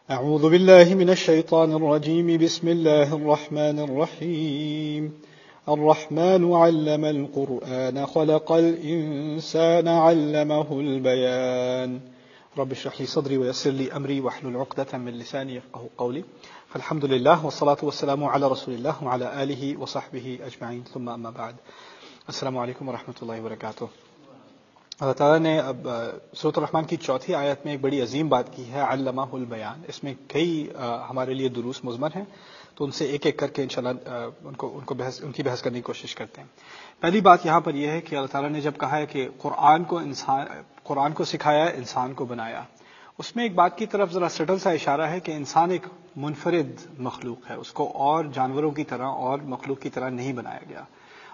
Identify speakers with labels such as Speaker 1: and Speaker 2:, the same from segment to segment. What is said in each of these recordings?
Speaker 1: أعوذ بالله من الشيطان الرجيم بسم الله الرحمن الرحيم الرحمن علم القرآن خلق الإنسان علمه البيان رب اشرح لي صدري ويسر لي أمري واحلل عقدة من لساني يفقهوا قولي فالحمد لله والصلاة والسلام على رسول الله وعلى آله وصحبه أجمعين ثم أما بعد السلام علیکم ورحمۃ اللہ وبرکاتہ۔ اللہ تعالیٰ نے اب سورۃ الرحمن کی چوتھی آیت میں ایک بڑی عظیم بات کی ہے، علمہ البیان۔ اس میں کئی ہمارے لیے دروس مضمر ہیں، تو ان سے ایک ایک کر کے انشاءاللہ ان کی بحث کرنے کی کوشش کرتے ہیں۔ پہلی بات یہاں پر یہ ہے کہ اللہ تعالیٰ نے جب کہا ہے کہ قرآن کو سکھایا، انسان کو بنایا، اس میں ایک بات کی طرف ذرا سٹل سا اشارہ ہے کہ انسان ایک منفرد مخلوق ہے، اس کو اور جانوروں کی طرح اور مخلوق کی طرح نہیں بنایا گیا۔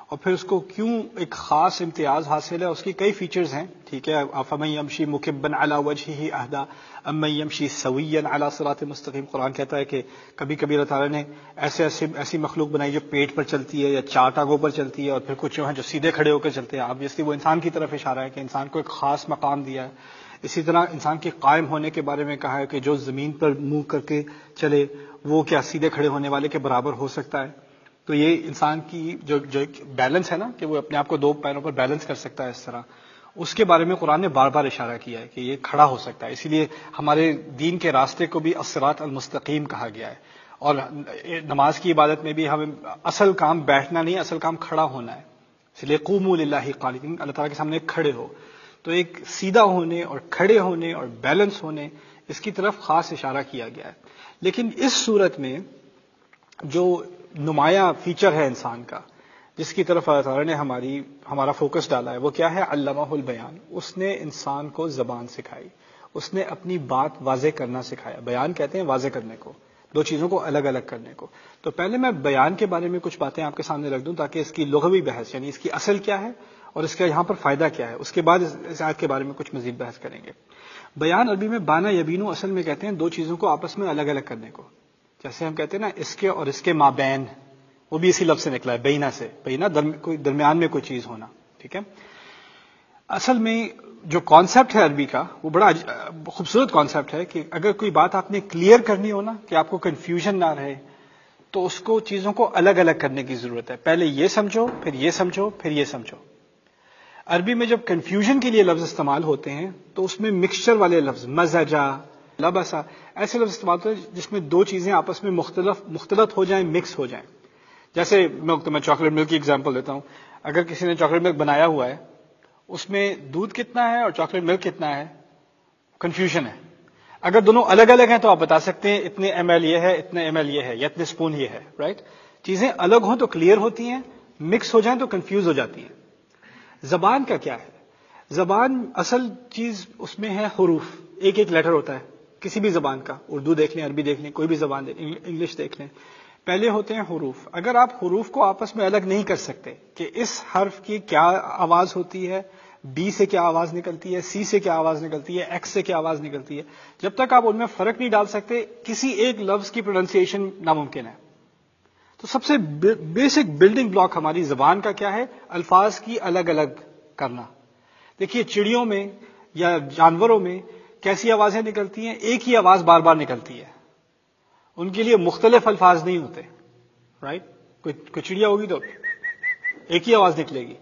Speaker 1: اور پھر اس کو کیوں ایک خاص امتیاز حاصل ہے، اس کی کئی فیچرز ہیں، ٹھیک ہے۔ افمن یمشی مکبا علی وجہہ اہدی امن یمشی سویا علی صراط مستقیم۔ قرآن کہتا ہے کہ کبھی کبھی اللہ تعالیٰ نے ایسی مخلوق بنائی جو پیٹ پر چلتی ہے یا چار ٹانگوں پر چلتی ہے، اور پھر کچھ جو ہیں جو سیدھے کھڑے ہو کر چلتے ہیں۔ آبویسلی وہ انسان کی طرف اشارہ ہے کہ انسان کو ایک خاص مقام دیا ہے۔ اسی طرح انسان کے قائم ہونے کے بارے میں کہا ہے کہ جو زمین پر منہ کر کے چلے وہ کیا سیدھے کھڑے ہونے والے کے برابر ہو سکتا ہے؟ تو یہ انسان کی جو بیلنس ہے نا، کہ وہ اپنے آپ کو دو پیروں پر بیلنس کر سکتا ہے، اس طرح اس کے بارے میں قرآن نے بار بار اشارہ کیا ہے کہ یہ کھڑا ہو سکتا ہے۔ اسی لیے ہمارے دین کے راستے کو بھی الصراط المستقیم کہا گیا ہے۔ اور نماز کی عبادت میں بھی ہمیں اصل کام بیٹھنا نہیں، اصل کام کھڑا ہونا ہے۔ اس لیے قوموا للہ قانتین، اللہ تعالیٰ کے سامنے کھڑے ہو۔ تو ایک سیدھا ہونے اور کھڑے ہونے اور بیلنس ہونے، اس کی طرف خاص اشارہ کیا گیا ہے۔ لیکن اس صورت میں جو نمایاں فیچر ہے انسان کا، جس کی طرف اللہ تعالیٰ نے ہمارا فوکس ڈالا ہے، وہ کیا ہے؟ علمہ البیان۔ اس نے انسان کو زبان سکھائی، اس نے اپنی بات واضح کرنا سکھایا۔ بیان کہتے ہیں واضح کرنے کو، دو چیزوں کو الگ الگ کرنے کو۔ تو پہلے میں بیان کے بارے میں کچھ باتیں آپ کے سامنے رکھ دوں تاکہ اس کی لغوی بحث، یعنی اس کی اصل کیا ہے اور اس کا یہاں پر فائدہ کیا ہے، اس کے بعد اس آیت کے بارے میں کچھ مزید بحث کریں گے۔ بیان عربی میں بانا یبینو اصل میں کہتے ہیں دو چیزوں کو آپس میں الگ الگ کرنے کو۔ جیسے ہم کہتے ہیں نا اس کے اور اس کے مابین، وہ بھی اسی لفظ سے نکلا ہے، بینا سے۔ بینا کوئی درمیان میں کوئی چیز ہونا، ٹھیک ہے۔ اصل میں جو کانسیپٹ ہے عربی کا، وہ بڑا خوبصورت کانسیپٹ ہے کہ اگر کوئی بات آپ نے کلیئر کرنی ہو نا، کہ آپ کو کنفیوژن نہ رہے، تو اس کو چیزوں کو الگ الگ کرنے کی ضرورت ہے۔ پہلے یہ سمجھو، پھر یہ سمجھو، پھر یہ سمجھو۔ عربی میں جب کنفیوژن کے لیے لفظ استعمال ہوتے ہیں تو اس میں مکسچر والے لفظ، مزجا، لبسا، ایسے لفظ استعمال ہوتے ہیں جس میں دو چیزیں آپس میں مختلط ہو جائیں، مکس ہو جائیں۔ جیسے میں چاکلیٹ ملک کی ایگزامپل دیتا ہوں۔ اگر کسی نے چاکلیٹ ملک بنایا ہوا ہے، اس میں دودھ کتنا ہے اور چاکلیٹ ملک کتنا ہے، کنفیوژن ہے۔ اگر دونوں الگ الگ ہیں تو آپ بتا سکتے ہیں اتنے ایم ایل یہ ہے، اتنے ایم ایل یہ ہے، یا اتنے اسپون یہ ہے، رائٹ۔ چیزیں الگ ہوں تو کلیئر ہوتی ہیں، مکس ہو جائیں تو کنفیوز ہو جاتی ہیں۔ زبان کا کیا ہے؟ زبان اصل چیز اس میں ہے حروف، ایک ایک لیٹر ہوتا ہے کسی بھی زبان کا۔ اردو دیکھ لیں، عربی دیکھ لیں، کوئی بھی زبان دیکھ لیں، انگلش دیکھ لیں، پہلے ہوتے ہیں حروف۔ اگر آپ حروف کو آپس میں الگ نہیں کر سکتے کہ اس حرف کی کیا آواز ہوتی ہے، بی سے کیا آواز نکلتی ہے، سی سے کیا آواز نکلتی ہے، ایکس سے کیا آواز نکلتی ہے، جب تک آپ ان میں فرق نہیں ڈال سکتے، کسی ایک لفظ کی پروننسیشن ناممکن ہے۔ تو سب سے بیسک بلڈنگ بلاک ہماری زبان کا کیا ہے؟ الفاظ کی الگ الگ کرنا۔ دیکھیے چڑیوں میں یا جانوروں میں کیسی آوازیں نکلتی ہیں؟ ایک ہی آواز بار بار نکلتی ہے، ان کے لیے مختلف الفاظ نہیں ہوتے، رائٹ۔ کوئی چڑیا ہوگی تو ایک ہی آواز نکلے گی،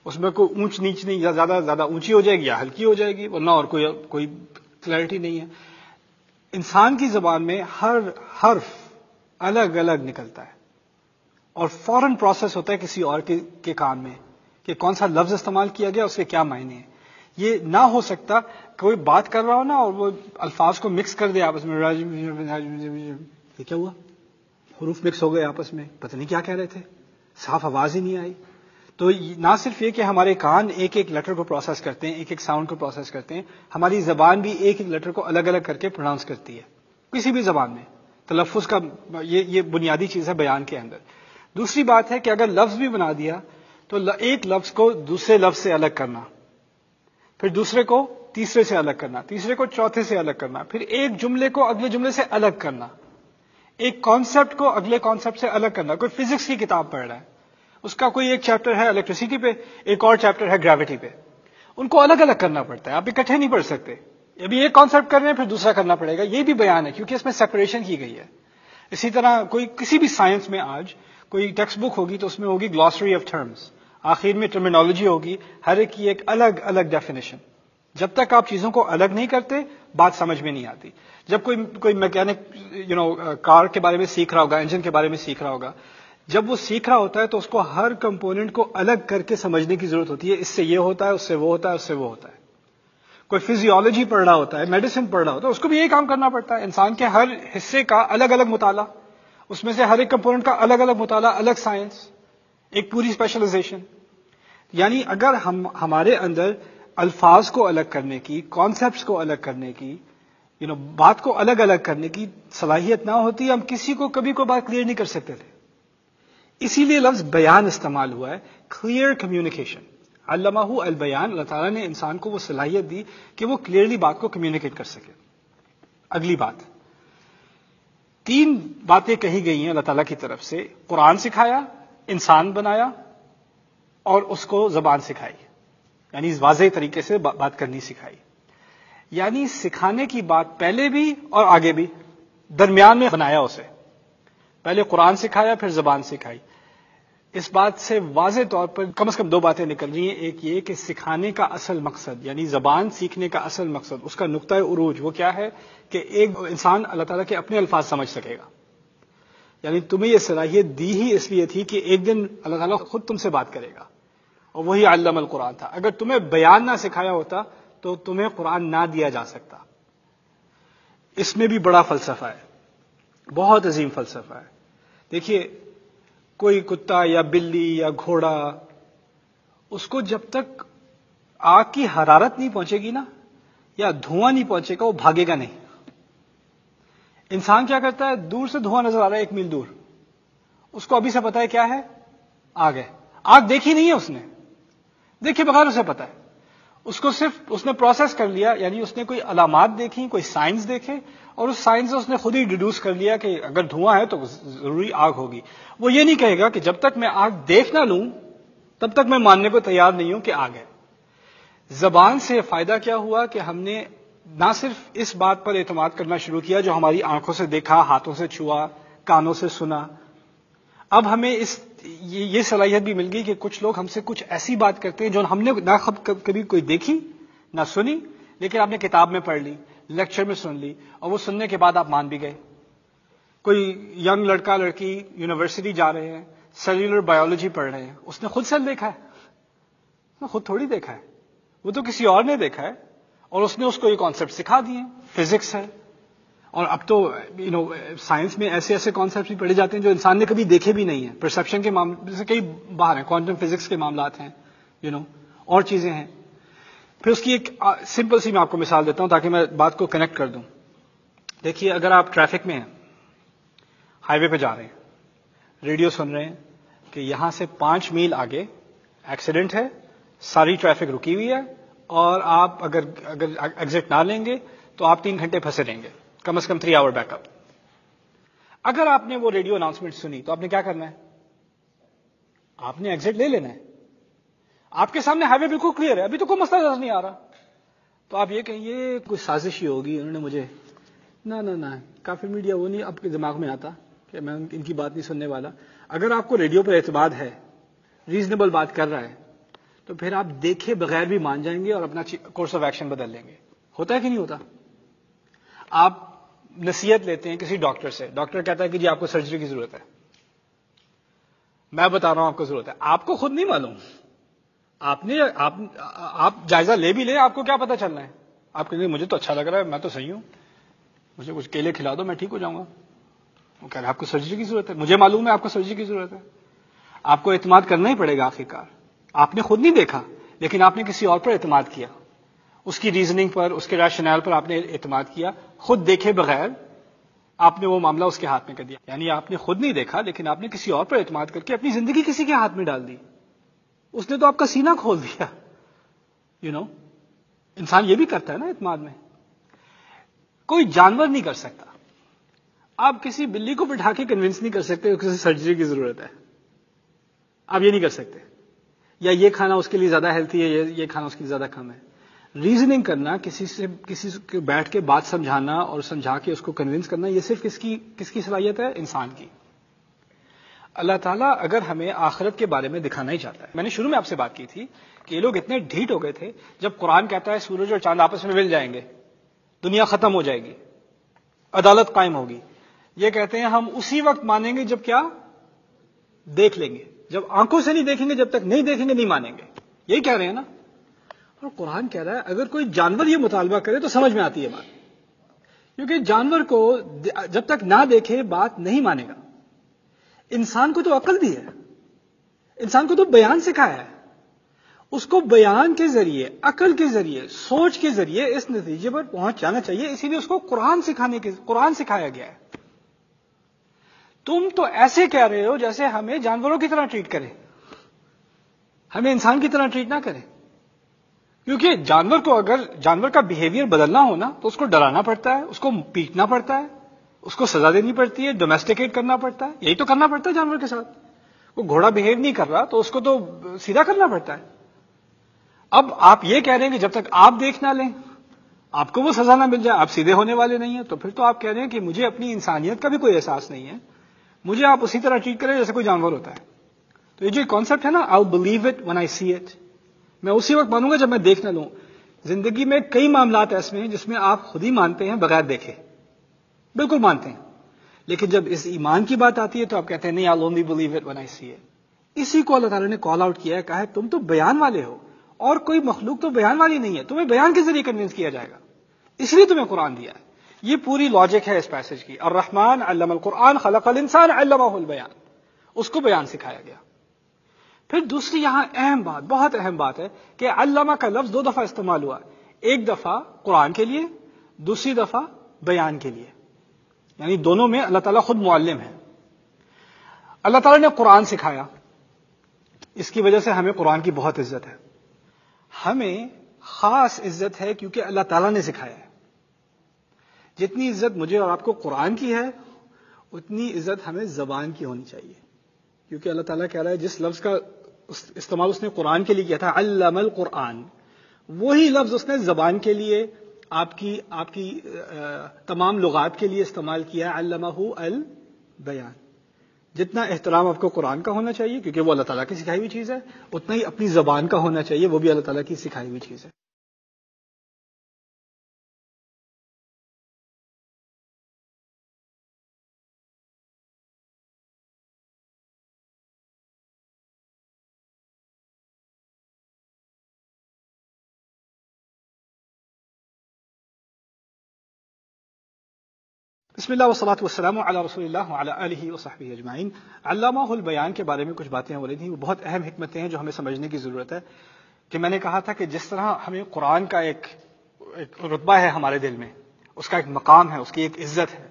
Speaker 1: اس میں کوئی اونچ نیچ نہیں، یا زیادہ اونچی ہو جائے گی یا ہلکی ہو جائے گی، ورنہ اور کوئی کلیئرٹی نہیں ہے۔ انسان کی زبان میں ہر حرف الگ الگ نکلتا ہے اور فوراً پروسیس ہوتا ہے کسی اور کے کان میں کہ کون سا لفظ استعمال کیا گیا، اس کے کیا معنی ہیں۔ یہ نہ ہو سکتا کوئی بات کر رہا ہو نا اور وہ الفاظ کو مکس کر دے آپس میں، یہ کیا ہوا؟ حروف مکس ہو گئے آپس میں، پتہ نہیں کیا کہہ رہے تھے، صاف آواز ہی نہیں آئی۔ تو نہ صرف یہ کہ ہمارے کان ایک ایک لیٹر کو پروسیس کرتے ہیں، ایک ایک ساؤنڈ کو پروسیس کرتے ہیں، ہماری زبان بھی ایک ایک لیٹر کو الگ الگ کر کے پروناؤنس کرتی ہے کسی بھی زبان میں۔ تلفظ کا یہ بنیادی چیز ہے بیان کے اندر۔ دوسری بات ہے کہ اگر لفظ بھی بنا دیا تو ایک لفظ کو دوسرے لفظ سے الگ کرنا، پھر دوسرے کو تیسرے سے الگ کرنا، تیسرے کو چوتھے سے الگ کرنا، پھر ایک جملے کو اگلے جملے سے الگ کرنا، ایک کانسیپٹ کو اگلے کانسیپٹ سے الگ کرنا۔ کوئی فزکس کی کتاب پڑھ رہا ہے، اس کا کوئی ایک چیپٹر ہے الیکٹریسٹی پہ، ایک اور چیپٹر ہے گریوٹی پہ، ان کو الگ الگ کرنا پڑتا ہے، آپ اکٹھے نہیں پڑھ سکتے۔ ابھی ایک کانسیپٹ کر رہے ہیں پھر دوسرا کرنا پڑے گا، یہ بھی بیان ہے کیونکہ اس میں سیپریشن کی گئی ہے. اسی طرح کوئی کسی بھی سائنس میں آج کوئی ٹیکسٹ بک ہوگی تو اس میں ہوگی گلوسری آف ٹرمز، آخر میں ٹرمینالوجی ہوگی، ہر ایک کی ایک الگ الگ ڈیفینیشن. جب تک آپ چیزوں کو الگ نہیں کرتے بات سمجھ میں نہیں آتی. جب کوئی میکینک کار کے بارے میں سیکھ رہا ہوگا، انجن کے بارے میں سیکھ رہا ہوگا، جب وہ سیکھ رہا ہوتا ہے تو اس کو ہر کمپوننٹ کو الگ کر کے سمجھنے کی ضرورت ہوتی ہے. اس سے یہ ہوتا ہے، اس سے وہ ہوتا ہے، اس سے وہ ہوتا ہے. کوئی فزیولوجی پڑھ رہا ہوتا ہے، میڈیسن پڑھ رہا ہوتا ہے، اس کو بھی یہی کام کرنا پڑتا ہے. انسان کے ہر حصے کا الگ الگ مطالعہ، اس میں سے ہر ایک کمپوننٹ کا الگ الگ مطالعہ، الگ سائنس، ایک پوری اسپیشلائزیشن. یعنی اگر ہمارے اندر الفاظ کو الگ کرنے کی، کانسیپٹس کو الگ کرنے کی، بات کو الگ الگ کرنے کی صلاحیت نہ ہوتی، ہم کسی کو کبھی کوئی بات کلیئر نہیں کر سکتے تھے. اسی لیے لفظ بیان استعمال ہوا ہے، کلیئر کمیونیکیشن. علمہ البیان، اللہ تعالیٰ نے انسان کو وہ صلاحیت دی کہ وہ کلیئرلی بات کو کمیونیکیٹ کر سکے. اگلی بات، 3 باتیں کہی گئی ہیں اللہ تعالیٰ کی طرف سے. قرآن سکھایا، انسان بنایا، اور اس کو زبان سکھائی، یعنی واضح طریقے سے بات کرنی سکھائی. یعنی سکھانے کی بات پہلے بھی اور آگے بھی، درمیان میں بنایا اسے. پہلے قرآن سکھایا پھر زبان سکھائی. اس بات سے واضح طور پر کم از کم 2 باتیں نکل رہی ہیں. ایک یہ کہ سکھانے کا اصل مقصد، یعنی زبان سیکھنے کا اصل مقصد، اس کا نقطہ عروج وہ کیا ہے کہ ایک انسان اللہ تعالیٰ کے اپنے الفاظ سمجھ سکے گا. یعنی تمہیں یہ صلاحیت دی ہی اس لیے تھی کہ ایک دن اللہ تعالیٰ خود تم سے بات کرے گا، اور وہی علم القرآن تھا. اگر تمہیں بیان نہ سکھایا ہوتا تو تمہیں قرآن نہ دیا جا سکتا. اس میں بھی بڑا فلسفہ ہے، بہت عظیم فلسفہ ہے. دیکھیے، کوئی کتا یا بلی یا گھوڑا، اس کو جب تک آگ کی حرارت نہیں پہنچے گی نا، یا دھواں نہیں پہنچے گا، وہ بھاگے گا نہیں. انسان کیا کرتا ہے، دور سے دھواں نظر آ رہا ہے 1 میل دور، اس کو ابھی سے پتا ہے کیا ہے، آگ ہے. آگ دیکھی نہیں ہے اس نے، دیکھے بغیر اسے پتا ہے. اس کو صرف اس نے پروسیس کر لیا، یعنی اس نے کوئی علامات دیکھی، کوئی سائنس دیکھے، اور اس سائنس سے اس نے خود ہی ڈیڈیوس کر لیا کہ اگر دھواں ہے تو ضروری آگ ہوگی. وہ یہ نہیں کہے گا کہ جب تک میں آگ دیکھ نہ لوں تب تک میں ماننے کو تیار نہیں ہوں کہ آگ ہے. زبان سے فائدہ کیا ہوا کہ ہم نے نہ صرف اس بات پر اعتماد کرنا شروع کیا جو ہماری آنکھوں سے دیکھا، ہاتھوں سے چھوا، کانوں سے سنا. اب ہمیں یہ صلاحیت بھی مل گئی کہ کچھ لوگ ہم سے کچھ ایسی بات کرتے ہیں جو ہم نے نہ کبھی کوئی دیکھی نہ سنی، لیکن آپ نے کتاب میں پڑھ لی، لیکچر میں سن لی، اور وہ سننے کے بعد آپ مان بھی گئے. کوئی ینگ لڑکا لڑکی یونیورسٹی جا رہے ہیں، سیلولر بایولوجی پڑھ رہے ہیں، اس نے خود سیل دیکھا ہے، خود تھوڑی دیکھا ہے، وہ تو کسی اور نے دیکھا ہے، اور اس نے اس کو یہ کانسیپٹ سکھا دیے. فزکس ہے، اور اب تو سائنس میں ایسے ایسے کانسیپٹ بھی پڑھے جاتے ہیں جو انسان نے کبھی دیکھے بھی نہیں ہیں. پرسیپشن کے معاملے سے کئی باہر ہیں، کوانٹم فزکس کے معاملات ہیں، اور چیزیں ہیں. پھر اس کی ایک سمپل سی میں آپ کو مثال دیتا ہوں تاکہ میں بات کو کنیکٹ کر دوں. دیکھیے، اگر آپ ٹریفک میں ہیں، ہائی وے پہ جا رہے ہیں، ریڈیو سن رہے ہیں کہ یہاں سے 5 میل آگے ایکسیڈنٹ ہے، ساری ٹریفک رکی ہوئی ہے، اور آپ اگر ایگزٹ نہ لیں گے تو آپ 3 گھنٹے پھنسے رہیں گے، کم از کم 3 آور بیک اپ. اگر آپ نے وہ ریڈیو اناؤنسمنٹ سنی تو آپ نے کیا کرنا ہے، آپ نے ایگزٹ لے لینا ہے. آپ کے سامنے ہائی وے بالکل کلیئر ہے، ابھی تو کوئی مسئلہ نظر نہیں آ رہا. تو آپ یہ کہیں یہ کوئی سازش ہی ہوگی، انہوں نے مجھے نہ کافی میڈیا وہ نہیں آپ کے دماغ میں آتا کہ میں ان کی بات نہیں سننے والا. اگر آپ کو ریڈیو پر اعتماد ہے، ریزنیبل بات کر رہا ہے، تو پھر آپ دیکھے بغیر بھی مان جائیں گے اور اپنا کورس آف ایکشن بدل لیں گے. ہوتا ہے کہ نہیں ہوتا؟ آپ نصیحت لیتے ہیں کسی ڈاکٹر سے، ڈاکٹر کہتا ہے کہ جی آپ کو سرجری کی ضرورت ہے. میں بتا رہا ہوں آپ کو ضرورت ہے، آپ کو خود نہیں معلوم، آپ جائزہ لے بھی لیں، آپ کو کیا پتا چلنا ہے. آپ کہیں گے مجھے تو اچھا لگ رہا ہے، میں تو صحیح ہوں، مجھے کچھ کیلے کھلا دو میں ٹھیک ہو جاؤں گا. وہ کہہ رہے ہیں آپ کو سرجری کی ضرورت ہے، مجھے معلوم ہے آپ کو سرجری کی ضرورت ہے. آپ کو اعتماد کرنا ہی پڑے گا آخرکار. آپ نے خود نہیں دیکھا لیکن آپ نے کسی اور پر اعتماد کیا، اس کی ریزننگ پر، اس کے ریشنل پر آپ نے اعتماد کیا، خود دیکھے بغیر آپ نے وہ معاملہ اس کے ہاتھ میں کر دیا. یعنی آپ نے خود نہیں دیکھا لیکن آپ نے کسی اور پر اعتماد کر کے اپنی زندگی کسی کے ہاتھ میں ڈال دی. اس نے تو آپ کا سینہ کھول دیا. انسان یہ بھی کرتا ہے نا اعتماد میں. کوئی جانور نہیں کر سکتا. آپ کسی بلی کو بٹھا کے کنونس نہیں کر سکتے کہ اسے سرجری کی ضرورت ہے. آپ یہ نہیں کر سکتے. یا یہ کھانا اس کے لیے زیادہ ہیلتھی ہے، یہ کھانا اس کے لیے زیادہ کم ہے. ریزننگ کرنا، کسی سے بیٹھ کے بات سمجھانا اور سمجھا کے اس کو کنونس کرنا، یہ صرف کس کی صلاحیت ہے؟ انسان کی. اللہ تعالیٰ اگر ہمیں آخرت کے بارے میں دکھانا ہی چاہتا ہے. میں نے شروع میں آپ سے بات کی تھی کہ یہ لوگ اتنے ڈھیٹ ہو گئے تھے جب قرآن کہتا ہے سورج اور چاند آپس میں مل جائیں گے، دنیا ختم ہو جائے گی، عدالت قائم ہوگی. یہ کہتے ہیں ہم اسی وقت مانیں گے جب کیا دیکھ لیں گے. جب آنکھوں سے نہیں دیکھیں گے، جب تک نہیں دیکھیں گے نہیں مانیں گے. یہی کہہ رہے ہیں نا. اور قرآن کہہ رہا ہے اگر کوئی جانور یہ مطالبہ کرے تو سمجھ میں آتی ہے بات، کیونکہ جانور کو جب تک نہ دیکھے بات نہیں مانے گا. انسان کو تو عقل دی ہے، انسان کو تو بیان سکھایا ہے، اس کو بیان کے ذریعے، عقل کے ذریعے، سوچ کے ذریعے اس نتیجے پر پہنچ جانا چاہیے. اسی لیے اس کو قرآن سکھایا گیا ہے. تم تو ایسے کہہ رہے ہو جیسے ہمیں جانوروں کی طرح ٹریٹ کرے، ہمیں انسان کی طرح ٹریٹ نہ کرے. کیونکہ جانور کو اگر جانور کا بیہیویئر بدلنا ہو نا تو اس کو ڈرانا پڑتا ہے، اس کو پیٹنا پڑتا ہے، اس کو سزا دینی پڑتی ہے، ڈومیسٹیکیٹ کرنا پڑتا ہے. یہی تو کرنا پڑتا ہے جانور کے ساتھ. وہ گھوڑا بیہیو نہیں کر رہا تو اس کو تو سیدھا کرنا پڑتا ہے. اب آپ یہ کہہ رہے ہیں کہ جب تک آپ دیکھ نہ لیں، آپ کو وہ سزا نہ مل جائے، آپ سیدھے ہونے والے نہیں ہیں. تو پھر تو آپ کہہ رہے ہیں کہ مجھے اپنی انسانیت کا بھی کوئی احساس نہیں ہے، مجھے آپ اسی طرح ٹریٹ کریں جیسے کوئی جانور ہوتا ہے. تو یہ جو کانسیپٹ ہے نا، I believe it when I see it، میں اسی وقت مانوں گا جب میں دیکھ نہ لوں. زندگی میں کئی معاملات ایسے ہیں جس میں آپ خود ہی مانتے ہیں بغیر دیکھے، بالکل مانتے ہیں، لیکن جب اس ایمان کی بات آتی ہے تو آپ کہتے ہیں نہیں، I'll only believe it when I see it. اسی کو اللہ تعالیٰ نے کال آؤٹ کیا ہے، کہا ہے تم تو بیان والے ہو اور کوئی مخلوق تو بیان والی نہیں ہے، تمہیں بیان کے ذریعے کنونس کیا جائے گا، اس لیے تمہیں قرآن دیا ہے. یہ پوری لاجک ہے اس پیسج کی. الرحمن علم القرآن خلق الانسان علمہ البیان، اس کو بیان سکھایا گیا. پھر دوسری یہاں اہم بات، بہت اہم بات ہے کہ علامہ کا لفظ 2 دفعہ استعمال ہوا. ایک دفعہ قرآن کے لیے، دوسری دفعہ بیان کے لیے. یعنی دونوں میں اللہ تعالیٰ خود معلم ہے. اللہ تعالیٰ نے قرآن سکھایا، اس کی وجہ سے ہمیں قرآن کی بہت عزت ہے. ہمیں خاص عزت ہے کیونکہ اللہ تعالیٰ نے سکھایا ہے. جتنی عزت مجھے اور آپ کو قرآن کی ہے اتنی عزت ہمیں زبان کی ہونی چاہیے، کیونکہ اللہ تعالیٰ کہہ رہا ہے جس لفظ کا استعمال اس نے قرآن کے لیے کیا تھا، علم القرآن، وہی لفظ اس نے زبان کے لیے، آپ کی تمام لغات کے لیے استعمال کیا، علمہ البیان. جتنا احترام آپ کو قرآن کا ہونا چاہیے کیونکہ وہ اللہ تعالیٰ کی سکھائی ہوئی چیز ہے، اتنا ہی اپنی زبان کا ہونا چاہیے، وہ بھی اللہ تعالیٰ کی سکھائی ہوئی چیز ہے. بسم اللہ والصلاۃ والسلام علی رسول اللہ وعلی آلہ وصحبہ اجمعین. علامہ البیان کے بارے میں کچھ باتیں ہو رہی تھیں، وہ بہت اہم حکمتیں ہیں جو ہمیں سمجھنے کی ضرورت ہے. کہ میں نے کہا تھا کہ جس طرح ہمیں قرآن کا ایک رتبہ ہے ہمارے دل میں، اس کا ایک مقام ہے، اس کی ایک عزت ہے،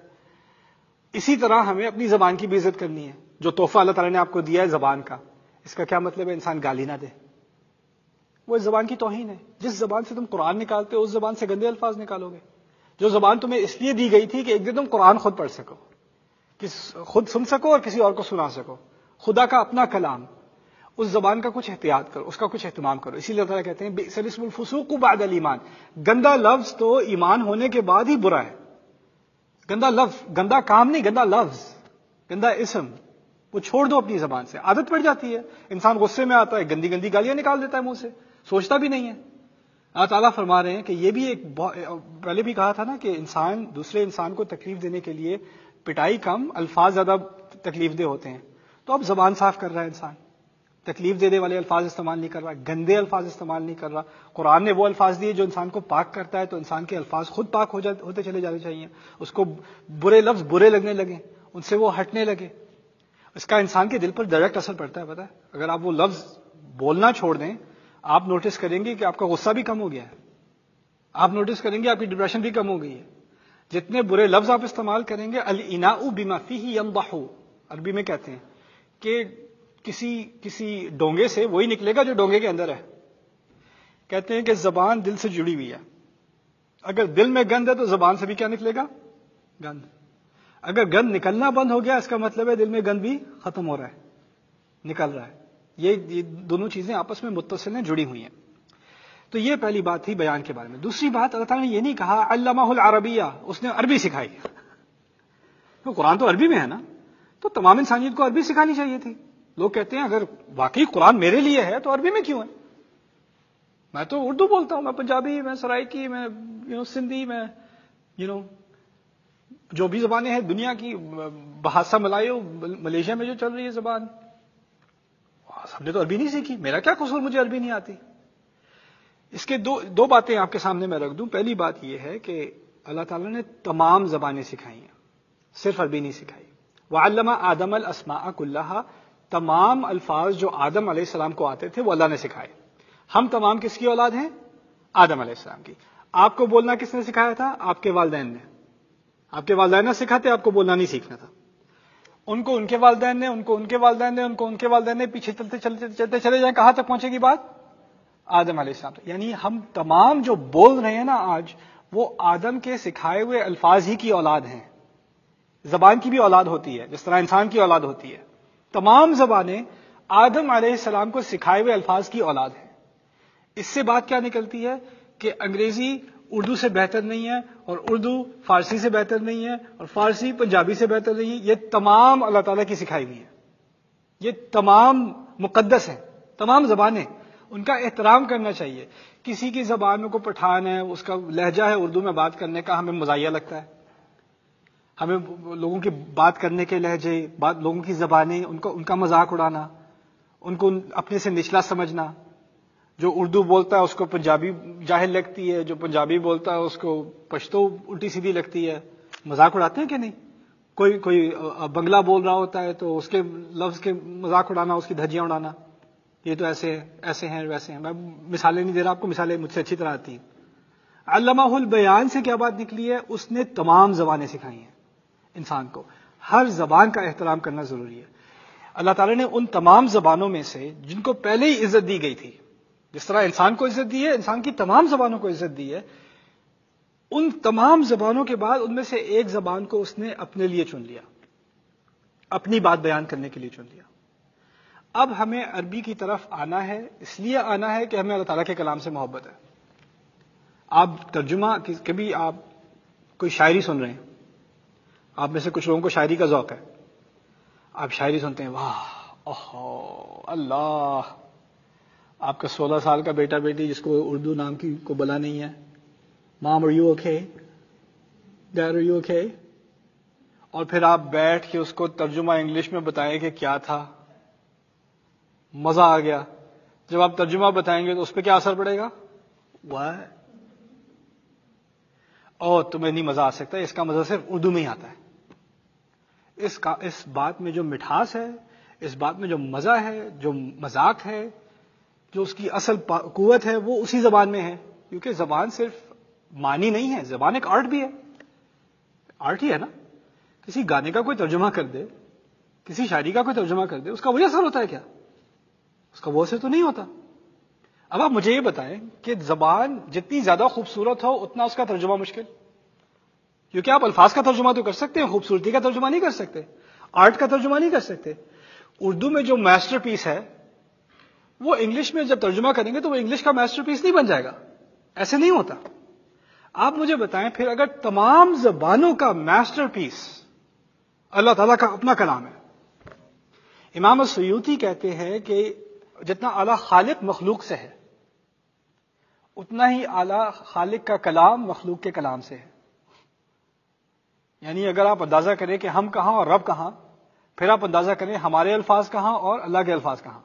Speaker 1: اسی طرح ہمیں اپنی زبان کی بھی عزت کرنی ہے. جو تحفہ اللہ تعالیٰ نے آپ کو دیا ہے زبان کا، اس کا کیا مطلب ہے؟ انسان گالی نہ دے، وہ اس زبان کی توہین ہے. جس زبان سے تم قرآن نکالتے ہو اس زبان سے گندے الفاظ نکالو گے. جو زبان تمہیں اس لیے دی گئی تھی کہ ایک دن تم قرآن خود پڑھ سکو، خود سن سکو اور کسی اور کو سنا سکو، خدا کا اپنا کلام، اس زبان کا کچھ احتیاط کرو، اس کا کچھ اہتمام کرو. اسی لیے اللہ تعالیٰ کہتے ہیں بئس الاسم الفسوق بعد الایمان. گندا لفظ تو ایمان ہونے کے بعد ہی برا ہے. گندا لفظ، گندا کام نہیں، گندا لفظ، گندا اسم، وہ چھوڑ دو اپنی زبان سے. عادت پڑ جاتی ہے، انسان غصے میں آتا ہے گندی گندی گالیاں نکال دیتا ہے منہ سے، سوچتا بھی نہیں ہے. اللہ تعالیٰ فرما رہے ہیں کہ یہ بھی ایک پہلے بھی کہا تھا نا کہ انسان دوسرے انسان کو تکلیف دینے کے لیے پٹائی کم، الفاظ زیادہ تکلیف دہ ہوتے ہیں. تو اب زبان صاف کر رہا ہے انسان، تکلیف دینے والے الفاظ استعمال نہیں کر رہا، گندے الفاظ استعمال نہیں کر رہا. قرآن نے وہ الفاظ دیے جو انسان کو پاک کرتا ہے، تو انسان کے الفاظ خود پاک ہوتے چلے جانے چاہیے. اس کو برے لفظ برے لگنے لگے، ان سے وہ ہٹنے لگے. اس کا انسان کے دل پر ڈائریکٹ اثر پڑتا ہے. پتہ ہے اگر آپ وہ لفظ بولنا چھوڑ دیں، آپ نوٹس کریں گے کہ آپ کا غصہ بھی کم ہو گیا ہے، آپ نوٹس کریں گے آپ کی ڈپریشن بھی کم ہو گئی ہے. جتنے برے لفظ آپ استعمال کریں گے، الاناء بما فیہ ینضح، عربی میں کہتے ہیں کہ کسی ڈونگے سے وہی نکلے گا جو ڈونگے کے اندر ہے. کہتے ہیں کہ زبان دل سے جڑی ہوئی ہے، اگر دل میں گند ہے تو زبان سے بھی کیا نکلے گا؟ گند. اگر گند نکلنا بند ہو گیا اس کا مطلب ہے دل میں گند بھی ختم ہو رہا ہے، نکل رہا ہے. یہ دونوں چیزیں آپس میں متصل ہیں، جڑی ہوئی ہیں. تو یہ پہلی بات تھی بیان کے بارے میں. دوسری بات، اللہ تعالیٰ نے یہ نہیں کہا علمہ العربیہ، اس نے عربی سکھائی. تو قرآن تو عربی میں ہے نا، تو تمام انسانیت کو عربی سکھانی چاہیے تھی. لوگ کہتے ہیں اگر واقعی قرآن میرے لیے ہے تو عربی میں کیوں ہے؟ میں تو اردو بولتا ہوں، میں پنجابی، میں سرائکی، میں سندھی، میں جو بھی زبانیں ہیں دنیا کی، بہاسا ملائیو ملیشیا میں جو چل رہی ہے زبان، ہم نے تو عربی نہیں سیکھی. میرا کیا قصور مجھے عربی نہیں آتی؟ اس کے دو باتیں آپ کے سامنے میں رکھ دوں. پہلی بات یہ ہے کہ اللہ تعالیٰ نے تمام زبانیں سکھائی ہیں، صرف عربی نہیں سکھائی. وعلم آدم الاسماء کلھا، تمام الفاظ جو آدم علیہ السلام کو آتے تھے وہ اللہ نے سکھائے. ہم تمام کس کی اولاد ہیں؟ آدم علیہ السلام کی. آپ کو بولنا کس نے سکھایا تھا؟ آپ کے والدین نے. آپ کے والدین نہ سکھاتے آپ کو بولنا نہیں سیکھنا تھا. ان کو ان کے والدین نے، ان کو ان کے والدین نے، ان کو ان کے والدین نے، پیچھے چلتے چلتے چلتے چلے جائیں، کہاں تک پہنچے گی بات؟ آدم علیہ السلام. یعنی ہم تمام جو بول رہے ہیں نا آج، وہ آدم کے سکھائے ہوئے الفاظ ہی کی اولاد ہیں. زبان کی بھی اولاد ہوتی ہے جس طرح انسان کی اولاد ہوتی ہے. تمام زبانیں آدم علیہ السلام کو سکھائے ہوئے الفاظ کی اولاد ہیں. اس سے بات کیا نکلتی ہے کہ انگریزی اردو سے بہتر نہیں ہے، اور اردو فارسی سے بہتر نہیں ہے، اور فارسی پنجابی سے بہتر نہیں ہے. یہ تمام اللہ تعالیٰ کی سکھائی ہوئی ہیں، یہ تمام مقدس ہیں. تمام زبانیں، ان کا احترام کرنا چاہیے. کسی کی زبان میں کوئی پٹھان ہے، اس کا لہجہ ہے اردو میں بات کرنے کا، ہمیں مزاحیہ لگتا ہے. ہمیں لوگوں کی بات کرنے کے لہجے، لوگوں کی زبانیں، ان کا مذاق اڑانا، ان کو اپنے سے نچلا سمجھنا. جو اردو بولتا ہے اس کو پنجابی جاہل لگتی ہے، جو پنجابی بولتا ہے اس کو پشتو الٹی سیدھی لگتی ہے. مذاق اڑاتے ہیں کہ نہیں؟ کوئی بنگلہ بول رہا ہوتا ہے تو اس کے لفظ کے مذاق اڑانا، اس کی دھجیاں اڑانا، یہ تو ایسے ہیں ویسے ہیں. میں مثالیں نہیں دے رہا آپ کو، مثالیں مجھ سے اچھی طرح آتی ہیں. علمہ البیان سے کیا بات نکلی ہے؟ اس نے تمام زبانیں سکھائی ہیں انسان کو. ہر زبان کا احترام کرنا ضروری ہے. اللہ تعالیٰ نے ان تمام زبانوں میں سے جن کو پہلے ہی عزت دی گئی تھی، جس طرح انسان کو عزت دی ہے، انسان کی تمام زبانوں کو عزت دی ہے، ان تمام زبانوں کے بعد ان میں سے ایک زبان کو اس نے اپنے لیے چن لیا، اپنی بات بیان کرنے کے لیے چن لیا. اب ہمیں عربی کی طرف آنا ہے، اس لیے آنا ہے کہ ہمیں اللہ تعالیٰ کے کلام سے محبت ہے. آپ ترجمہ، کبھی آپ کوئی شاعری سن رہے ہیں، آپ میں سے کچھ لوگوں کو شاعری کا ذوق ہے، آپ شاعری سنتے ہیں، واہ اوہ اللہ، آپ کا 16 سال کا بیٹا بیٹی جس کو اردو نام کی کو بلا نہیں ہے، mom are you okay, dad are you okay, اور پھر آپ بیٹھ کے اس کو ترجمہ انگلش میں بتائیں کہ کیا تھا، مزہ آ گیا. جب آپ ترجمہ بتائیں گے تو اس پہ کیا اثر پڑے گا؟ واہ، اور تمہیں نہیں مزہ آ سکتا، اس کا مزہ صرف اردو میں ہی آتا ہے. اس بات میں جو مٹھاس ہے، اس بات میں جو مزہ ہے، جو مذاق ہے، جو اس کی اصل قوت ہے، وہ اسی زبان میں ہے. کیونکہ زبان صرف معنی نہیں ہے، زبان ایک آرٹ بھی ہے. آرٹ ہی ہے نا. کسی گانے کا کوئی ترجمہ کر دے، کسی شاعری کا کوئی ترجمہ کر دے، اس کا وہی اثر ہوتا ہے کیا؟ اس کا وہ اثر تو نہیں ہوتا. اب آپ مجھے یہ بتائیں کہ زبان جتنی زیادہ خوبصورت ہو اتنا اس کا ترجمہ مشکل. کیونکہ آپ الفاظ کا ترجمہ تو کر سکتے ہیں، خوبصورتی کا ترجمہ نہیں کر سکتے، آرٹ کا ترجمہ نہیں کر سکتے. اردو میں جو میسٹر پیس ہے وہ انگلش میں جب ترجمہ کریں گے تو وہ انگلش کا میسٹر پیس نہیں بن جائے گا. ایسے نہیں ہوتا. آپ مجھے بتائیں پھر اگر تمام زبانوں کا میسٹر پیس اللہ تعالیٰ کا اپنا کلام ہے. امام السیوطی کہتے ہیں کہ جتنا اعلیٰ خالق مخلوق سے ہے اتنا ہی اعلیٰ خالق کا کلام مخلوق کے کلام سے ہے. یعنی اگر آپ اندازہ کریں کہ ہم کہاں اور رب کہاں، پھر آپ اندازہ کریں ہمارے الفاظ کہاں اور اللہ کے الفاظ کہاں،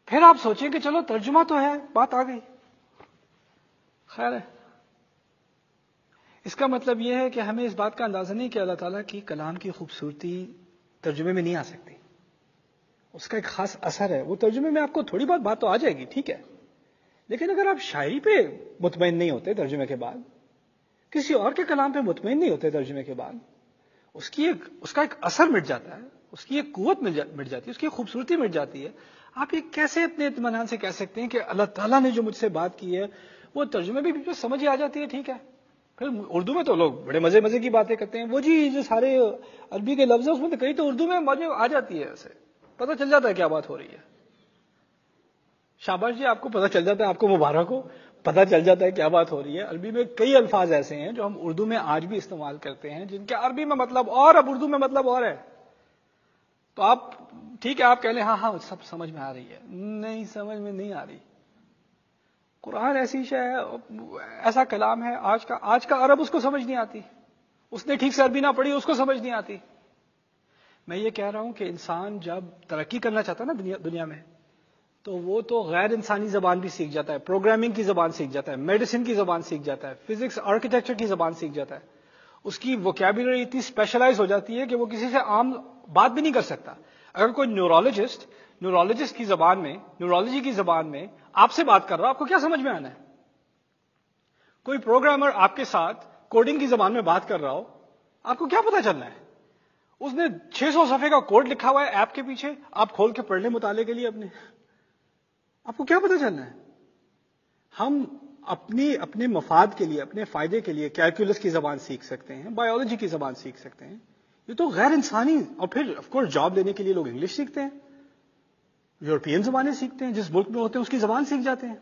Speaker 1: پھر آپ سوچیں کہ چلو ترجمہ تو ہے، بات آ گئی. خیر ہے. اس کا مطلب یہ ہے کہ ہمیں اس بات کا اندازہ نہیں کہ اللہ تعالیٰ کی کلام کی خوبصورتی ترجمے میں نہیں آ سکتی. اس کا ایک خاص اثر ہے. وہ ترجمے میں آپ کو تھوڑی بہت بات تو آ جائے گی، ٹھیک ہے، لیکن اگر آپ شاعری پہ مطمئن نہیں ہوتے ترجمے کے بعد، کسی اور کے کلام پہ مطمئن نہیں ہوتے ترجمے کے بعد، اس کا ایک اثر مٹ جاتا ہے، اس کی ایک قوت مٹ جاتی ہے، اس کی خوبصورتی مٹ جاتی ہے. آپ یہ کیسے اپنے اطمینان سے کہہ سکتے ہیں کہ اللہ تعالیٰ نے جو مجھ سے بات کی ہے وہ ترجمے بھی سمجھ ہی آ جاتی ہے؟ ٹھیک ہے. پھر اردو میں تو لوگ بڑے مزے کی باتیں کرتے ہیں، وہ جی جو سارے عربی کے لفظ ہیں اس میں تو کئی تو اردو میں مجھے آ جاتی ہے، ایسے پتہ چل جاتا ہے کیا بات ہو رہی ہے. شاباش جی، آپ کو پتہ چل جاتا ہے، آپ کو مبارک ہو، پتہ چل جاتا ہے کیا بات ہو رہی ہے. عربی میں کئی الفاظ ایسے ہیں جو ہم اردو میں آج بھی استعمال کرتے ہیں جن کے عربی میں مطلب اور اب اردو میں مطلب اور ہے. تو آپ ٹھیک ہے، آپ کہہ لیں ہاں ہاں سب سمجھ میں آ رہی ہے، نہیں سمجھ میں نہیں آ رہی. قرآن ایسی شے ہے، ایسا کلام ہے، آج کا عرب اس کو سمجھ نہیں آتی. اس نے ٹھیک سے عربی نہ پڑھی، اس کو سمجھ نہیں آتی. میں یہ کہہ رہا ہوں کہ انسان جب ترقی کرنا چاہتا ہے نا دنیا میں، تو وہ تو غیر انسانی زبان بھی سیکھ جاتا ہے، پروگرامنگ کی زبان سیکھ جاتا ہے، میڈیسن کی زبان سیکھ جاتا ہے، فزکس آرکیٹیکچر کی زبان سیکھ جاتا ہے. اس کی ووکیبلری اتنی اسپیشلائز ہو جاتی ہے کہ وہ کسی سے عام بات بھی نہیں کر سکتا. اگر کوئی نیورولوجسٹ کی زبان میں، نیورولوجی کی زبان میں آپ سے بات کر رہا، آپ کو کیا سمجھ میں آنا ہے؟ کوئی پروگرامر آپ کے ساتھ کوڈنگ کی زبان میں بات کر رہا ہو، آپ کو کیا پتا چلنا ہے؟ اس نے 600 صفحے کا کوڈ لکھا ہوا ہے ایپ کے پیچھے، آپ کھول کے پڑھ لیں مطالعے کے لیے آپ کو کیا پتا چلنا ہے؟ ہم اپنے مفاد کے لیے، اپنے فائدے کے لیے کیلکولس کی زبان سیکھ سکتے ہیں، بایولوجی کی زبان سیکھ سکتے ہیں. یہ تو غیر انسانی. اور پھر آف کورس جاب لینے کے لیے لوگ انگلش سیکھتے ہیں، یورپین زبانیں سیکھتے ہیں، جس ملک میں ہوتے ہیں اس کی زبان سیکھ جاتے ہیں.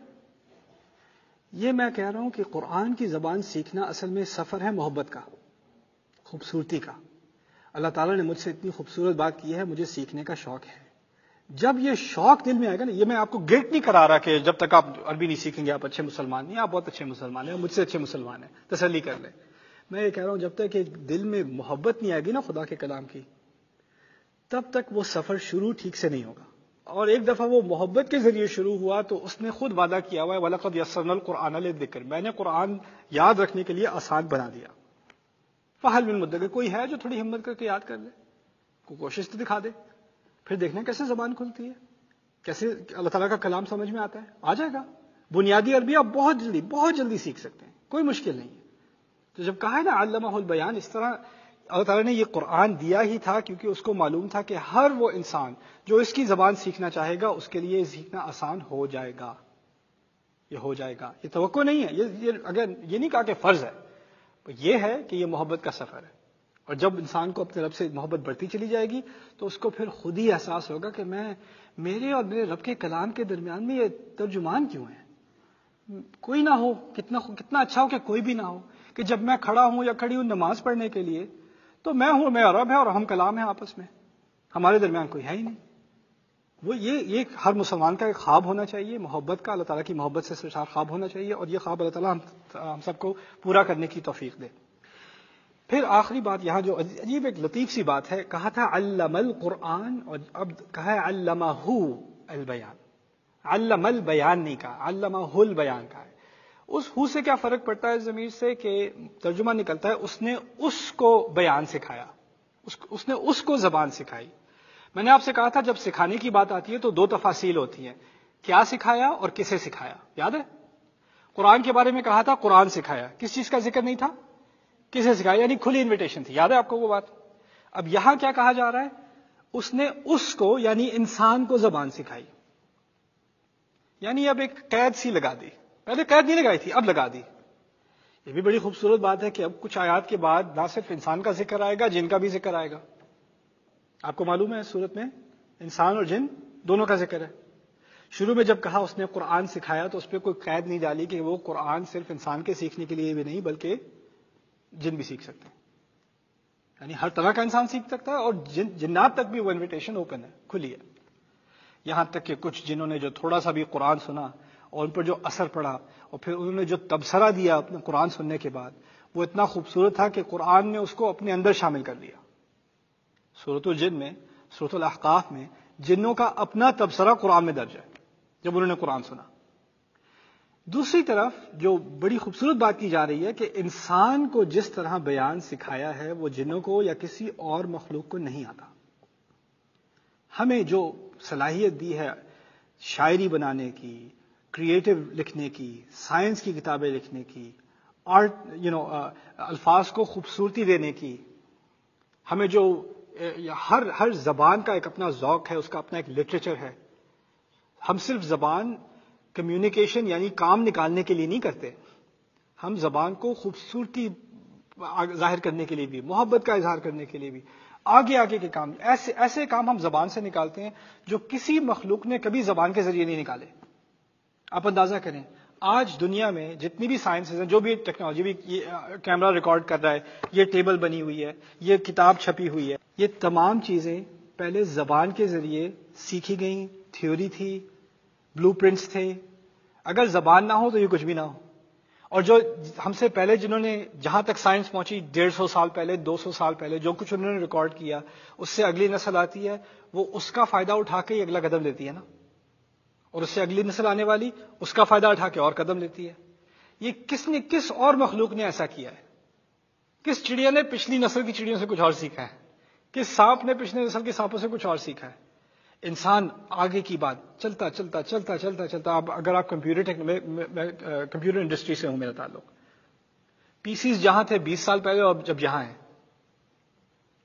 Speaker 1: یہ میں کہہ رہا ہوں کہ قرآن کی زبان سیکھنا اصل میں سفر ہے محبت کا، خوبصورتی کا. اللہ تعالیٰ نے مجھ سے اتنی خوبصورت بات کی ہے، مجھے سیکھنے کا شوق ہے. جب یہ شوق دل میں آئے گا نا، یہ میں آپ کو گلٹ نہیں کرا رہا کہ جب تک آپ عربی نہیں سیکھیں گے آپ اچھے مسلمان نہیں، آپ بہت اچھے مسلمان ہیں، مجھ سے اچھے مسلمان ہیں، تسلی کر لیں. میں یہ کہہ رہا ہوں جب تک ایک دل میں محبت نہیں آئے گی نا خدا کے کلام کی، تب تک وہ سفر شروع ٹھیک سے نہیں ہوگا. اور ایک دفعہ وہ محبت کے ذریعے شروع ہوا تو اس نے خود وعدہ کیا ہوا ہے وَلَقَدْ يَسَّرْنَا الْقُرْآنَ لِلذِّكْرِ، میں نے قرآن یاد رکھنے کے لیے آسان بنا دیا. فَهَلْ مِن مُدَّكِرٍ، کوئی ہے جو تھوڑی ہمت کر کے یاد کر لے، کوئی کوشش تو دکھا دے. پھر دیکھنا کیسے زبان کھلتی ہے، کیسے اللہ تعالیٰ کا کلام سمجھ میں آتا ہے. آ جائے گا. بنیادی عربی آپ بہت جلدی سیکھ سکتے ہیں، کوئی مشکل نہیں ہے. تو جب کہا ہے نا علمہ البیان، اس طرح اللہ تعالیٰ نے یہ قرآن دیا ہی تھا کیونکہ اس کو معلوم تھا کہ ہر وہ انسان جو اس کی زبان سیکھنا چاہے گا اس کے لیے سیکھنا آسان ہو جائے گا. یہ ہو جائے گا، یہ توقع نہیں ہے. یہ نہیں کہا کہ فرض ہے، یہ ہے کہ یہ محبت کا سفر ہے. اور جب انسان کو اپنے رب سے محبت بڑھتی چلی جائے گی تو اس کو پھر خود ہی احساس ہوگا کہ میرے اور میرے رب کے کلام کے درمیان میں یہ ترجمان کیوں ہے؟ کوئی نہ ہو، کتنا اچھا ہو کہ کوئی بھی نہ ہو، کہ جب میں کھڑا ہوں یا کھڑی ہوں نماز پڑھنے کے لیے تو میں ہوں، میرا رب ہے اور ہم کلام ہیں آپس میں، ہمارے درمیان کوئی ہے ہی نہیں. وہ یہ ہر مسلمان کا ایک خواب ہونا چاہیے، محبت کا، اللہ تعالیٰ کی محبت سے سرشار خواب ہونا چاہیے، اور یہ خواب اللہ تعالیٰ ہم سب کو پورا کرنے کی توفیق دے. پھر آخری بات یہاں جو عجیب ایک لطیف سی بات ہے، کہا تھا علم القرآن، اور اب کہا ہے علمہ البیان. علم البیان نہیں کہا، علمہ البیان کہا ہے. اس ہو سے کیا فرق پڑتا ہے ضمیر سے، کہ ترجمہ نکلتا ہے اس نے اس کو بیان سکھایا، اس نے اس کو زبان سکھائی. میں نے آپ سے کہا تھا جب سکھانے کی بات آتی ہے تو دو تفاصیل ہوتی ہیں، کیا سکھایا اور کسے سکھایا. یاد ہے قرآن کے بارے میں کہا تھا قرآن سکھایا، کس چیز کا ذکر نہیں تھا، کسے سکھایا، یعنی کھلی انویٹیشن تھی. یاد ہے آپ کو وہ بات؟ اب یہاں کیا کہا جا رہا ہے، اس نے اس کو یعنی انسان کو زبان سکھائی. یعنی اب ایک قید سی لگا دی، پہلے قید نہیں لگائی تھی اب لگا دی. یہ بھی بڑی خوبصورت بات ہے کہ اب کچھ آیات کے بعد نہ صرف انسان کا ذکر آئے گا، جن کا بھی ذکر آئے گا. آپ کو معلوم ہے اس صورت میں انسان اور جن دونوں کا ذکر ہے. شروع میں جب کہا اس نے قرآن سکھایا تو اس پہ کوئی قید نہیں ڈالی کہ وہ قرآن صرف انسان کے سیکھنے کے لیے بھی نہیں بلکہ جن بھی سیکھ سکتے ہیں، یعنی ہر طرح کا انسان سیکھ سکتا ہے، اور جنات تک بھی وہ انویٹیشن اوپن ہے، کھلی ہے. یہاں تک کہ کچھ جنہوں نے جو تھوڑا سا بھی قرآن سنا اور ان پر جو اثر پڑا اور پھر انہوں نے جو تبصرہ دیا اپنے قرآن سننے کے بعد، وہ اتنا خوبصورت تھا کہ قرآن نے اس کو اپنے اندر شامل کر لیا. سورۃ الجن میں، سورۃ الاحقاف میں جنوں کا اپنا تبصرہ قرآن میں درج ہے جب انہوں نے قرآن سنا. دوسری طرف جو بڑی خوبصورت بات کی جا رہی ہے کہ انسان کو جس طرح بیان سکھایا ہے وہ جنوں کو یا کسی اور مخلوق کو نہیں آتا. ہمیں جو صلاحیت دی ہے شاعری بنانے کی، کریٹو لکھنے کی، سائنس کی کتابیں لکھنے کی، آرٹ الفاظ کو خوبصورتی دینے کی، ہمیں جو ہر زبان کا ایک اپنا ذوق ہے، اس کا اپنا ایک لٹریچر ہے. ہم صرف زبان کمیونیکیشن یعنی کام نکالنے کے لیے نہیں کرتے، ہم زبان کو خوبصورتی ظاہر کرنے کے لیے بھی، محبت کا اظہار کرنے کے لیے بھی، آگے کے کام، ایسے کام ہم زبان سے نکالتے ہیں جو کسی مخلوق نے کبھی زبان کے ذریعے نہیں نکالے. آپ اندازہ کریں آج دنیا میں جتنی بھی سائنسز ہیں، جو بھی ٹیکنالوجی بھی، یہ کیمرہ ریکارڈ کر رہا ہے، یہ ٹیبل بنی ہوئی ہے، یہ کتاب چھپی ہوئی ہے، یہ تمام چیزیں پہلے زبان کے ذریعے سیکھی گئیں، تھیوری تھی، بلو پرنٹس تھے. اگر زبان نہ ہو تو یہ کچھ بھی نہ ہو. اور جو ہم سے پہلے جنہوں نے جہاں تک سائنس پہنچی 150 سال پہلے، 200 سال پہلے، جو کچھ انہوں نے ریکارڈ کیا، اس سے اگلی نسل آتی ہے، وہ اس کا فائدہ اٹھا کے ہی اگلا قدم لیتی ہے نا. اور اس سے اگلی نسل آنے والی اس کا فائدہ اٹھا کے اور قدم لیتی ہے. یہ کس اور مخلوق نے ایسا کیا ہے؟ کس چڑیا نے پچھلی نسل کی چڑیوں سے کچھ اور سیکھا ہے؟ کس سانپ نے پچھلی نسل کے سانپوں سے کچھ اور سیکھا ہے؟ انسان آگے کی بات چلتا چلتا چلتا چلتا چلتا. اگر آپ کمپیوٹر انڈسٹری سے ہوں، میرا تعلق، پی سیز جہاں تھے 20 سال پہلے اور جب یہاں ہیں،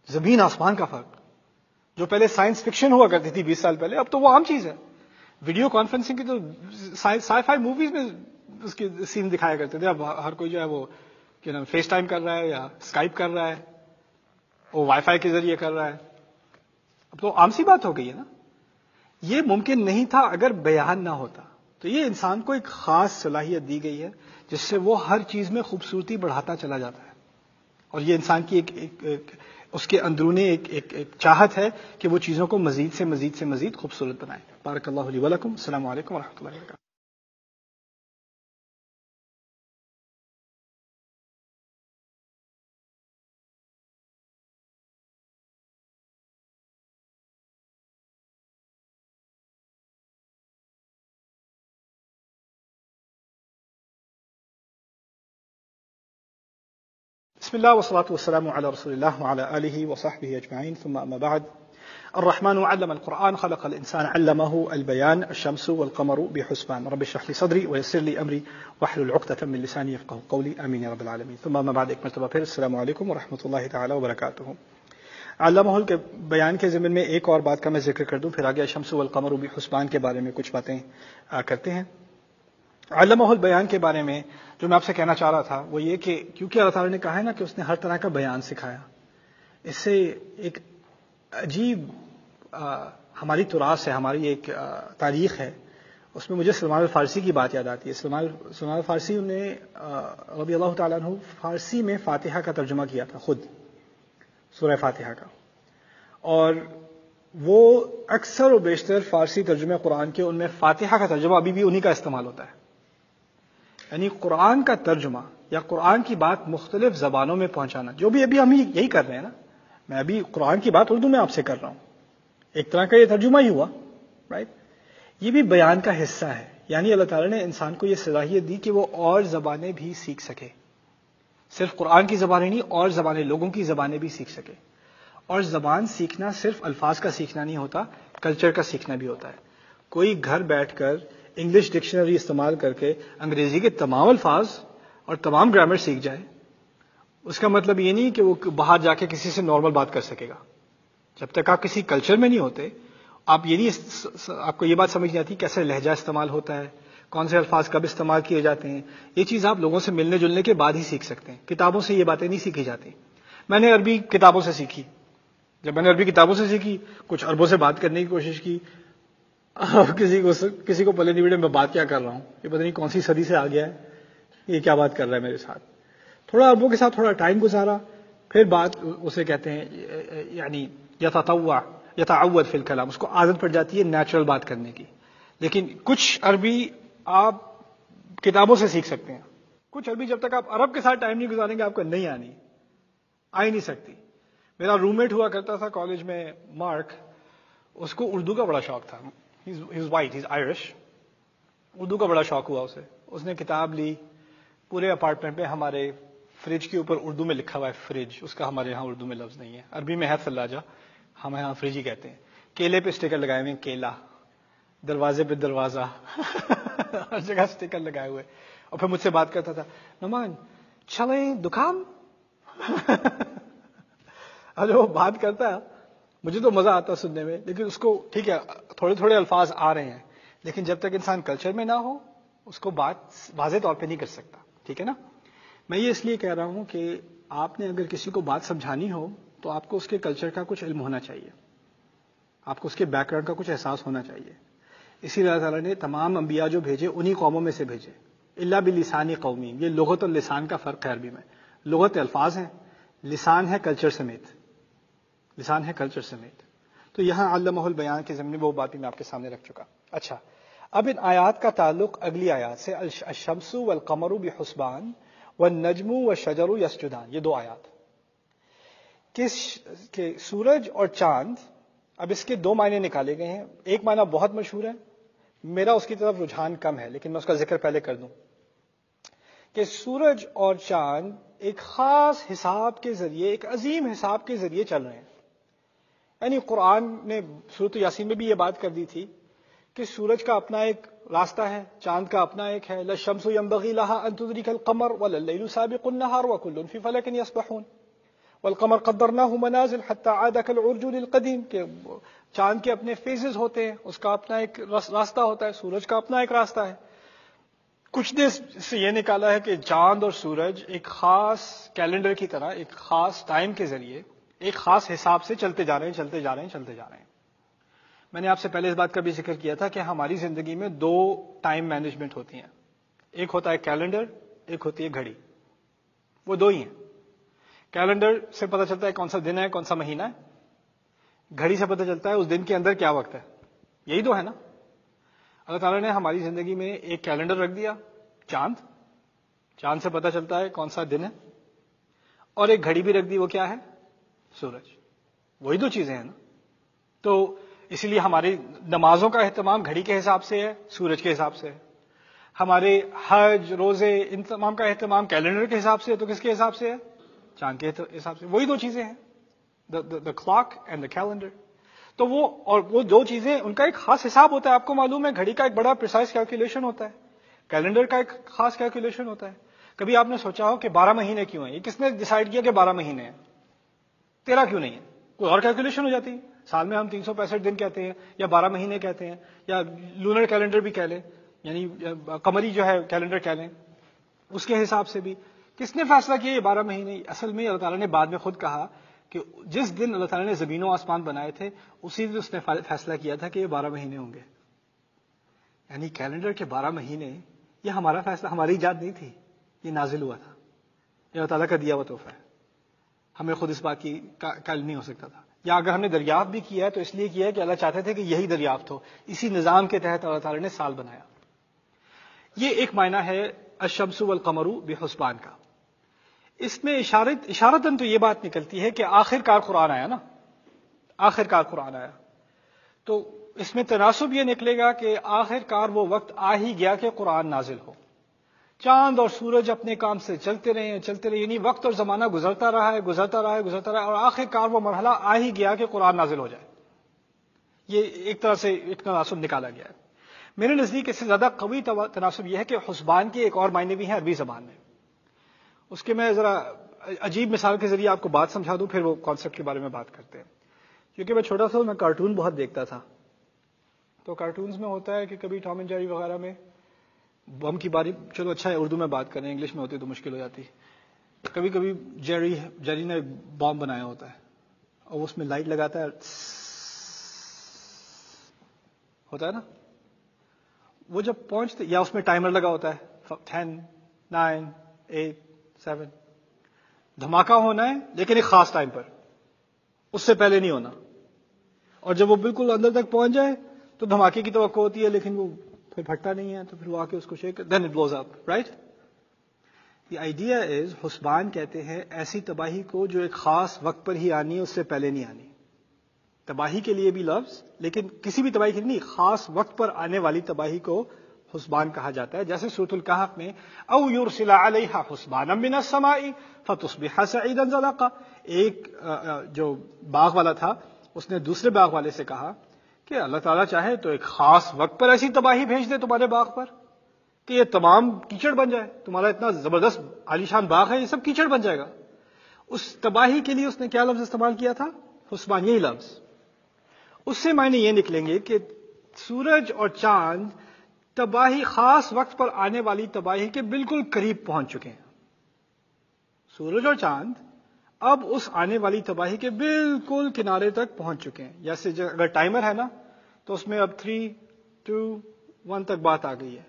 Speaker 1: زمین آسمان کا فرق. جو پہلے سائنس فکشن ہوا کرتی تھی 20 سال پہلے، اب تو وہ عام چیز ہے. ویڈیو کانفرنسنگ کی تو سائی فائی موویز میں اس کے سین دکھایا کرتے تھے. اب ہر کوئی جو ہے وہ کیا نام فیس ٹائم کر رہا ہے یا اسکائپ کر رہا ہے، وہ وائی فائی کے ذریعے کر رہا ہے. اب تو عام سی بات ہو گئی ہے نا. یہ ممکن نہیں تھا اگر بیان نہ ہوتا. تو یہ انسان کو ایک خاص صلاحیت دی گئی ہے جس سے وہ ہر چیز میں خوبصورتی بڑھاتا چلا جاتا ہے. اور یہ انسان کی ایک اس کے اندرونی ایک چاہت ہے کہ وہ چیزوں کو مزید سے مزید خوبصورت بنائے. بارک اللہ لی ولکم. السلام علیکم ورحمۃ اللہ وبرکاتہ. بسم الله والصلاة والسلام على رسول الله وعلى آله وصحبه أجمعين، ثم أما بعد. الرحمن علم القرآن خلق الإنسان علمه البيان الشمس والقمر بحسبان رب اشرح لي صدري ويسر لي أمري واحلل عقدة من لساني يفقهوا قولي آمين يا رب العالمين. ثم أما بعد، ایک مرتبہ پھر السلام علیکم ورحمۃ اللہ تعالی وبرکاتہ. علمہ کے بیان کے ضمن میں ایک اور بات کا میں ذکر کر دوں، پھر آگے الشمس والقمر بحسبان کے بارے میں کچھ باتیں کرتے ہیں. علمہ البیان کے بارے میں جو میں آپ سے کہنا چاہ رہا تھا وہ یہ کہ کیونکہ اللہ تعالیٰ نے کہا ہے نا کہ اس نے ہر طرح کا بیان سکھایا، اس سے ایک عجیب ہماری تراث ہے، ہماری ایک تاریخ ہے. اس میں مجھے سلمان الفارسی کی بات یاد آتی ہے. سلمان الفارسی نے رضی اللہ تعالیٰ عنہ فارسی میں فاتحہ کا ترجمہ کیا تھا، خود سورہ فاتحہ کا. اور وہ اکثر و بیشتر فارسی ترجمے قرآن کے ان میں فاتحہ کا ترجمہ ابھی بھی انہی کا استعمال ہوتا ہے. یعنی قرآن کا ترجمہ یا قرآن کی بات مختلف زبانوں میں پہنچانا، جو بھی ابھی ہم یہی کر رہے ہیں نا. میں ابھی قرآن کی بات اردو میں آپ سے کر رہا ہوں، ایک طرح کا یہ ترجمہ ہی ہوا، رائٹ. یہ بھی بیان کا حصہ ہے. یعنی اللہ تعالیٰ نے انسان کو یہ صلاحیت دی کہ وہ اور زبانیں بھی سیکھ سکے. صرف قرآن کی زبانیں نہیں، اور زبانیں، لوگوں کی زبانیں بھی سیکھ سکے. اور زبان سیکھنا صرف الفاظ کا سیکھنا نہیں ہوتا، کلچر کا سیکھنا بھی ہوتا ہے. کوئی گھر بیٹھ کر انگلش ڈکشنری استعمال کر کے انگریزی کے تمام الفاظ اور تمام گرامر سیکھ جائے، اس کا مطلب یہ نہیں کہ وہ باہر جا کے کسی سے نارمل بات کر سکے گا. جب تک آپ کسی کلچر میں نہیں ہوتے، آپ کو یہ بات سمجھ نہیں آتی کیسے لہجہ استعمال ہوتا ہے، کون سے الفاظ کب استعمال کیے جاتے ہیں. یہ چیز آپ لوگوں سے ملنے جلنے کے بعد ہی سیکھ سکتے ہیں. کتابوں سے یہ باتیں نہیں سیکھی جاتی. میں نے عربی کتابوں سے سیکھی. جب میں نے عربی کتابوں سے سیکھی، کچھ عربوں سے بات کرنے کی کوشش کی، کسی کو پلے نہیں بیٹے میں بات کیا کر رہا ہوں، یہ پتہ نہیں کون سی صدی سے آ گیا ہے، یہ کیا بات کر رہا ہے میرے ساتھ. تھوڑا عربوں کے ساتھ تھوڑا ٹائم گزارا، پھر بات اسے کہتے ہیں یعنی یتعود فی الکلام، اس کو عادت پڑ جاتی ہے نیچرل بات کرنے کی. لیکن کچھ عربی آپ کتابوں سے سیکھ سکتے ہیں. کچھ عربی جب تک آپ عرب کے ساتھ ٹائم نہیں گزاریں گے آپ کو نہیں آنی، آ ہی نہیں سکتی. میرا روم میٹ ہوا کرتا تھا کالج میں، مارک، اس کو اردو کا بڑا شوق تھا. He's white, he's Irish. Urdu کا بڑا شوق ہوا اسے. اس نے کتاب لی، پورے اپارٹمنٹ میں ہمارے فریج کے اوپر اردو میں لکھا ہوا ہے فریج. اس کا ہمارے ہاں اردو میں لفظ نہیں ہے، عربی میں ہے ثلاجہ، ہم یہاں فریج ہی کہتے ہیں. کیلے پہ اسٹیکر لگائے ہوئے ہیں، کیلا. دروازے پہ دروازہ، ہر جگہ اسٹیکر لگائے ہوئے. اور پھر مجھ سے بات کرتا تھا، نعمان چلیں دکان. اور جو بات کرتا ہے مجھے تو مزہ آتا سننے میں. لیکن اس کو ٹھیک ہے تھوڑے تھوڑے الفاظ آ رہے ہیں، لیکن جب تک انسان کلچر میں نہ ہو اس کو بات واضح طور پہ نہیں کر سکتا. ٹھیک ہے نا. میں یہ اس لیے کہہ رہا ہوں کہ آپ نے اگر کسی کو بات سمجھانی ہو تو آپ کو اس کے کلچر کا کچھ علم ہونا چاہیے، آپ کو اس کے بیک گراؤنڈ کا کچھ احساس ہونا چاہیے. اسی لیے اللہ تعالیٰ نے تمام انبیاء جو بھیجے انہی قوموں میں سے بھیجے. الا بلسانی قومی، یہ لغت اور لسان کا فرق ہے عربی میں. لغت الفاظ ہیں، لسان ہے کلچر سمیت، لسان ہے کلچر سمیت. تو یہاں علمہ البیان کے ضمن وہ بات بھی میں آپ کے سامنے رکھ چکا. اچھا، اب ان آیات کا تعلق اگلی آیات سے، الشمس والقمر بحسبان والنجم والشجر یسجدان، یہ 2 آیات کہ سورج اور چاند. اب اس کے 2 معنی نکالے گئے ہیں. ایک معنی بہت مشہور ہے، میرا اس کی طرف رجحان کم ہے، لیکن میں اس کا ذکر پہلے کر دوں کہ سورج اور چاند ایک خاص حساب کے ذریعے، ایک عظیم حساب کے ذریعے چل رہے ہیں. یعنی قرآن نے سورۃ یاسین میں بھی یہ بات کر دی تھی کہ سورج کا اپنا ایک راستہ ہے، چاند کا اپنا ایک ہے. للشمس ينبغي لها ان تدرك القمر ولا الليل سابق النهار وكل في فلك يسبحون والقمر قدرناه منازل حتى عاد كالعرجون القديم، کہ چاند کے اپنے فیزز ہوتے ہیں، اس کا اپنا ایک راستہ ہوتا ہے، سورج کا اپنا ایک راستہ ہے. کچھ نے سے یہ نکالا ہے کہ چاند اور سورج ایک خاص کیلنڈر کی طرح ایک خاص ٹائم کے ذریعے ایک خاص حساب سے چلتے جا رہے ہیں. میں نے آپ سے پہلے اس بات کا بھی ذکر کیا تھا کہ ہماری زندگی میں 2 ٹائم مینجمنٹ ہوتی ہیں. ایک ہوتا ہے کیلنڈر، ایک ہوتی ہے گھڑی. وہ 2 ہی ہیں. کیلنڈر سے پتہ چلتا ہے کون سا دن ہے، کون سا مہینہ ہے. گھڑی سے پتہ چلتا ہے اس دن کے اندر کیا وقت ہے. یہی 2 ہے نا. اللہ تعالیٰ نے ہماری زندگی میں ایک کیلنڈر رکھ دیا، چاند سے پتہ چلتا ہے کون سا دن ہے، اور ایک گھڑی بھی رکھ دی، وہ کیا ہے؟ سورج. وہی 2 چیزیں ہیں نا. تو اسی لیے ہماری نمازوں کا اہتمام گھڑی کے حساب سے ہے، سورج کے حساب سے ہے. ہمارے حج، روزے، ان تمام کا اہتمام کیلنڈر کے حساب سے ہے، تو کس کے حساب سے ہے؟ چاند کے حساب سے. وہی 2 چیزیں ہیں، the clock and the calendar. تو وہ 2 چیزیں، ان کا ایک خاص حساب ہوتا ہے. آپ کو معلوم ہے گھڑی کا ایک بڑا پریسائز کیلکولیشن ہوتا ہے، کیلنڈر کا ایک خاص کیلکولیشن ہوتا ہے. کبھی آپ نے سوچا ہو کہ 12 مہینے کیوں ہیں؟ یہ کس نے ڈیسائیڈ کیا کہ 12 مہینے ہیں؟ 13 کیوں نہیں ہے؟ کوئی اور کیلکولیشن ہو جاتی ہے. سال میں ہم 365 دن کہتے ہیں، یا 12 مہینے کہتے ہیں، یا لونر کیلنڈر بھی کہہ لیں، یعنی قمری جو ہے کیلنڈر کہہ لیں. اس کے حساب سے بھی کس نے فیصلہ کیا یہ 12 مہینے؟ اصل میں اللہ تعالیٰ نے بعد میں خود کہا کہ جس دن اللہ تعالیٰ نے زمین و آسمان بنائے تھے اسی دن اس نے فیصلہ کیا تھا کہ یہ 12 مہینے ہوں گے. یعنی کیلنڈر کے 12 مہینے یہ ہمارا فیصلہ، ہماری ایجاد نہیں تھی، یہ نازل ہوا تھا، یہ اللہ تعالیٰ کا دیا ہوا تحفہ ہے. ہمیں خود اس بات کی قائل نہیں ہو سکتا تھا. یا اگر ہم نے دریافت بھی کیا ہے تو اس لیے کیا ہے کہ اللہ چاہتے تھے کہ یہی دریافت ہو. اسی نظام کے تحت اللہ تعالیٰ نے سال بنایا. یہ ایک معنی ہے الشمس والقمر بحسبان کا. اس میں اشارتاً تو یہ بات نکلتی ہے کہ آخر کار قرآن آیا نا، آخر کار قرآن آیا. تو اس میں تناسب یہ نکلے گا کہ آخر کار وہ وقت آ ہی گیا کہ قرآن نازل ہو. چاند اور سورج اپنے کام سے چلتے رہے، یعنی وقت اور زمانہ گزرتا رہا ہے، اور آخر کار وہ مرحلہ آ ہی گیا کہ قرآن نازل ہو جائے. یہ ایک طرح سے ایک تناسب نکالا گیا ہے. میرے نزدیک اس سے زیادہ قوی تناسب یہ ہے کہ حسبان کے ایک اور معنی بھی ہیں عربی زبان میں. اس کے میں ذرا عجیب مثال کے ذریعے آپ کو بات سمجھا دوں، پھر وہ کانسیپٹ کے بارے میں بات کرتے ہیں. کیونکہ میں چھوٹا تھا، میں کارٹون بہت دیکھتا تھا. تو کارٹونز میں ہوتا ہے کہ کبھی ٹام اینڈ جیری وغیرہ میں بم کی باری، چلو اچھا ہے اردو میں بات کریں، انگلش میں ہوتی تو مشکل ہو جاتی. کبھی کبھی جیری نے بم بنایا ہوتا ہے اور اس میں لائٹ لگاتا ہے، ہوتا ہے نا. وہ جب پہنچتے، یا اس میں ٹائمر لگا ہوتا ہے 10 9 8 7، دھماکہ ہونا ہے لیکن ایک خاص ٹائم پر، اس سے پہلے نہیں ہونا. اور جب وہ بالکل اندر تک پہنچ جائے تو دھماکے کی توقع ہوتی ہے لیکن وہ پھر پھٹتا نہیں ہے، تو پھر وہ آ کے اس کو shake, then it blows up, right. The idea is, حسبان کہتے ہیں ایسی تباہی کو جو ایک خاص وقت پر ہی آنی ہے، اس سے پہلے نہیں آنی. تباہی کے لیے بھی لفظ، لیکن کسی بھی تباہی کے لیے نہیں، خاص وقت پر آنے والی تباہی کو حسبان کہا جاتا ہے. جیسے سورۃ الکہف میں او یرسل علیہا حسبانا من السماء فتصبح صعیدا زلقا، ایک جو باغ والا تھا اس نے دوسرے باغ والے سے کہا کہ اللہ تعالیٰ چاہے تو ایک خاص وقت پر ایسی تباہی بھیج دے تمہارے باغ پر کہ یہ تمام کیچڑ بن جائے، تمہارا اتنا زبردست عالیشان باغ ہے یہ سب کیچڑ بن جائے گا. اس تباہی کے لیے اس نے کیا لفظ استعمال کیا تھا؟ حسبان، یہی لفظ. اس سے معنی یہ نکلیں گے کہ سورج اور چاند تباہی، خاص وقت پر آنے والی تباہی کے بالکل قریب پہنچ چکے ہیں. سورج اور چاند اب اس آنے والی تباہی کے بالکل کنارے تک پہنچ چکے ہیں. جیسے اگر ٹائمر ہے نا تو اس میں اب 3 2, 1 تک بات آ گئی ہے.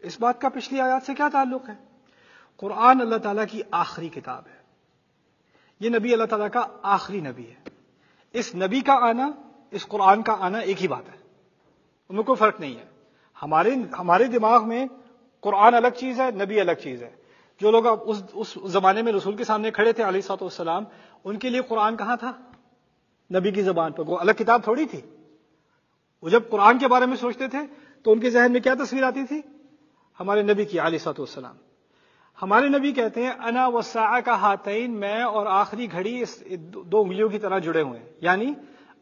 Speaker 1: اس بات کا پچھلی آیات سے کیا تعلق ہے؟ قرآن اللہ تعالیٰ کی آخری کتاب ہے. یہ نبی اللہ تعالیٰ کا آخری نبی ہے. اس نبی کا آنا، اس قرآن کا آنا ایک ہی بات ہے، ان میں کوئی فرق نہیں ہے. ہمارے دماغ میں قرآن الگ چیز ہے، نبی الگ چیز ہے. جو لوگ اس زمانے میں رسول کے سامنے کھڑے تھے علیہ الصلوۃ والسلام، ان کے لیے قرآن کہاں تھا؟ نبی کی زبان پر. وہ الگ کتاب تھوڑی تھی. وہ جب قرآن کے بارے میں سوچتے تھے تو ان کے ذہن میں کیا تصویر آتی تھی؟ ہمارے نبی کی علیہ الصلوۃ والسلام. ہمارے نبی کہتے ہیں انا والساعہ کا ہاتین، میں اور آخری گھڑی اس 2 انگلیوں کی طرح جڑے ہوئے ہیں. یعنی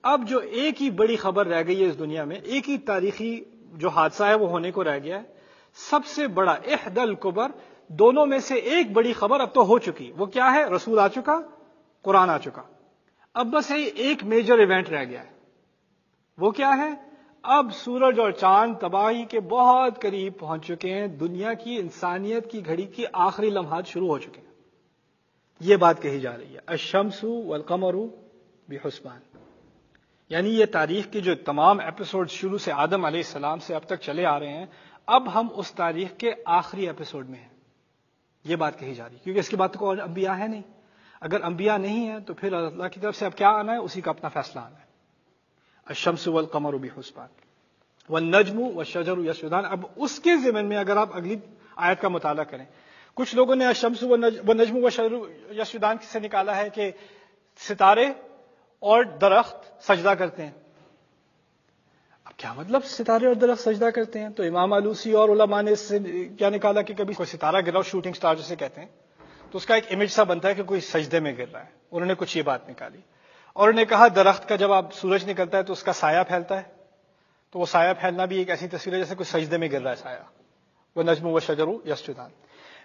Speaker 1: اب جو ایک ہی بڑی خبر رہ گئی ہے اس دنیا میں، ایک ہی تاریخی جو حادثہ ہے وہ ہونے کو رہ گیا ہے. سب سے بڑا احدى الکبر، دونوں میں سے ایک بڑی خبر اب تو ہو چکی. وہ کیا ہے؟ رسول آ چکا، قرآن آ چکا. اب بس ایک میجر ایونٹ رہ گیا ہے. وہ کیا ہے؟ اب سورج اور چاند تباہی کے بہت قریب پہنچ چکے ہیں. دنیا کی، انسانیت کی گھڑی کی آخری لمحات شروع ہو چکے ہیں. یہ بات کہی جا رہی ہے الشمس والقمر بحسبان. یعنی یہ تاریخ کے جو تمام ایپیسوڈ شروع سے آدم علیہ السلام سے اب تک چلے آ رہے ہیں، اب ہم اس تاریخ کے آخری ایپیسوڈ میں ہیں. یہ بات کہی جا رہی ہے کیونکہ اس کے بعد کوئی انبیاء ہے نہیں. اگر انبیاء نہیں ہیں تو پھر اللہ کی طرف سے اب کیا آنا ہے؟ اسی کا اپنا فیصلہ آنا ہے. الشمس والقمر بحسبان والنجم والشجر یسجدان. اب اس کے ضمن میں اگر آپ اگلی آیت کا مطالعہ کریں، کچھ لوگوں نے الشمس والنجم والشجر یسجدان سے نکالا ہے کہ ستارے اور درخت سجدہ کرتے ہیں. اب کیا مطلب ستارے اور درخت سجدہ کرتے ہیں؟ تو امام آلوسی اور علماء نے اس سے کیا نکالا کہ کبھی کوئی ستارہ گر رہا ہو، شوٹنگ سٹار جسے کہتے ہیں، تو اس کا ایک امیج سا بنتا ہے کہ کوئی سجدے میں گر رہا ہے. انہوں نے کچھ یہ بات نکالی. اور انہوں نے کہا درخت کا جب آپ سورج نکلتا ہے تو اس کا سایہ پھیلتا ہے، تو وہ سایہ پھیلنا بھی ایک ایسی تصویر ہے جیسے کوئی سجدے میں گر رہا ہے سایہ. وہ نجم و شجر یسجدان.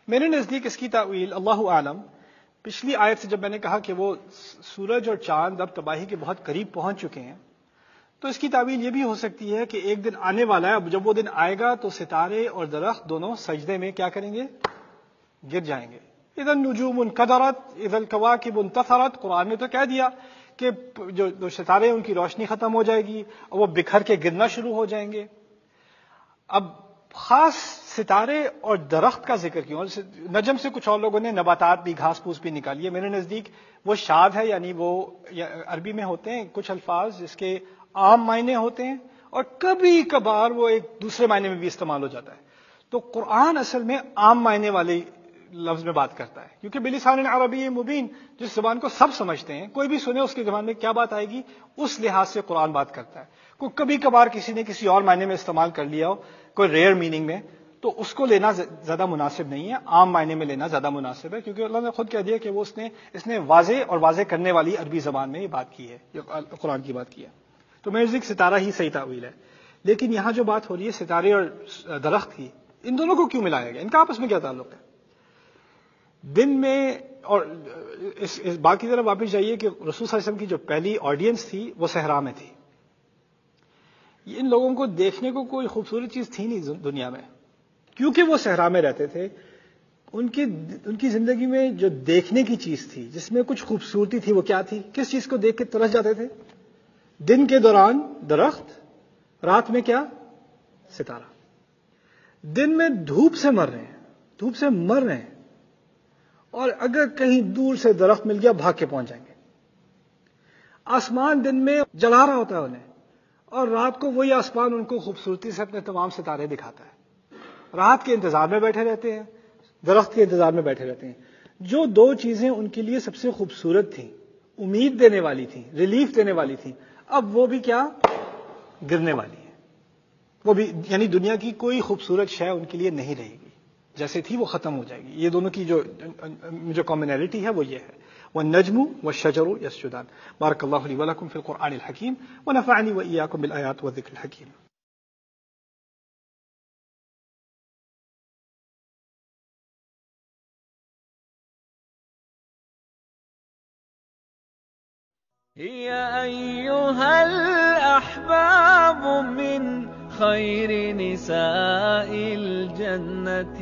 Speaker 1: میرے نزدیک اس کی تاویل اللہ عالم. پچھلی آیت سے جب میں نے کہا کہ وہ سورج اور چاند اب تباہی کے بہت قریب پہنچ چکے ہیں، تو اس کی تاویل یہ بھی ہو سکتی ہے کہ ایک دن آنے والا ہے، اب جب وہ دن آئے گا تو ستارے اور درخت دونوں سجدے میں کیا کریں گے؟ گر جائیں گے. اذا النجوم انکدرت اذا الکواکب انتثرت. قرآن نے تو کہہ دیا کہ جو ستارے ان کی روشنی ختم ہو جائے گی اور وہ بکھر کے گرنا شروع ہو جائیں گے. اب خاص ستارے اور درخت کا ذکر کیوں؟ نجم سے کچھ اور لوگوں نے نباتات بھی، گھاس پھوس بھی نکالی ہے. میرے نزدیک وہ شاذ ہے، یعنی وہ عربی میں ہوتے ہیں کچھ الفاظ جس کے عام معنی ہوتے ہیں اور کبھی کبھار وہ ایک دوسرے معنی میں بھی استعمال ہو جاتا ہے. تو قرآن اصل میں عام معنی والے لفظ میں بات کرتا ہے کیونکہ بلسان عربی مبین، جس زبان کو سب سمجھتے ہیں، کوئی بھی سنے اس کی زبان میں کیا بات آئے گی، اس لحاظ سے قرآن بات کرتا ہے. کوئی کبھی کبھار کسی نے کسی اور معنی میں استعمال کر لیا ہو، کوئی ریئر میننگ میں، تو اس کو لینا زیادہ مناسب نہیں ہے. عام معنی میں لینا زیادہ مناسب ہے کیونکہ اللہ نے خود کہہ دیا کہ وہ اس نے واضح اور واضح کرنے والی عربی زبان میں یہ بات کی ہے، یہ قرآن کی بات کی ہے. تو میرے نزدیک ستارہ ہی صحیح تعویل ہے. لیکن یہاں جو بات ہو رہی ہے ستارے اور درخت کی، ان دونوں کو کیوں ملایا گیا؟ ان کا آپس میں کیا تعلق ہے؟ دن میں، اور اس بات کی طرف واپس جائیے کہ رسول صلی اللہ علیہ وسلم کی جو پہلی آڈینس تھی وہ صحرا میں تھی. ان لوگوں کو دیکھنے کو کوئی خوبصورت چیز تھی نہیں دنیا میں، کیونکہ وہ صحرا میں رہتے تھے. ان کی زندگی میں جو دیکھنے کی چیز تھی، جس میں کچھ خوبصورتی تھی، وہ کیا تھی؟ کس چیز کو دیکھ کے ترس جاتے تھے؟ دن کے دوران درخت، رات میں کیا؟ ستارہ. دن میں دھوپ سے مر رہے ہیں، اور اگر کہیں دور سے درخت مل گیا بھاگ کے پہنچ جائیں گے. آسمان دن میں جلا رہا ہوتا ہے انہیں، اور رات کو وہی آسمان ان کو خوبصورتی سے اپنے تمام ستارے دکھاتا ہے. رات کے انتظار میں بیٹھے رہتے ہیں، درخت کے انتظار میں بیٹھے رہتے ہیں. جو 2 چیزیں ان کے لیے سب سے خوبصورت تھیں، امید دینے والی تھیں، ریلیف دینے والی تھیں، اب وہ بھی کیا؟ گرنے والی ہیں. وہ بھی، یعنی دنیا کی کوئی خوبصورت شے ان کے لیے نہیں رہے گی، جیسے تھی وہ ختم ہو جائے گی. یہ دونوں کی جو کامنالٹی ہے وہ یہ ہے. والنجم والشجر يسجدان. بارك الله لي ولكم في القرآن الحكيم ونفعني وإياكم بالآيات والذكر الحكيم.
Speaker 2: يا أيها الأحباب من خير نساء الجنة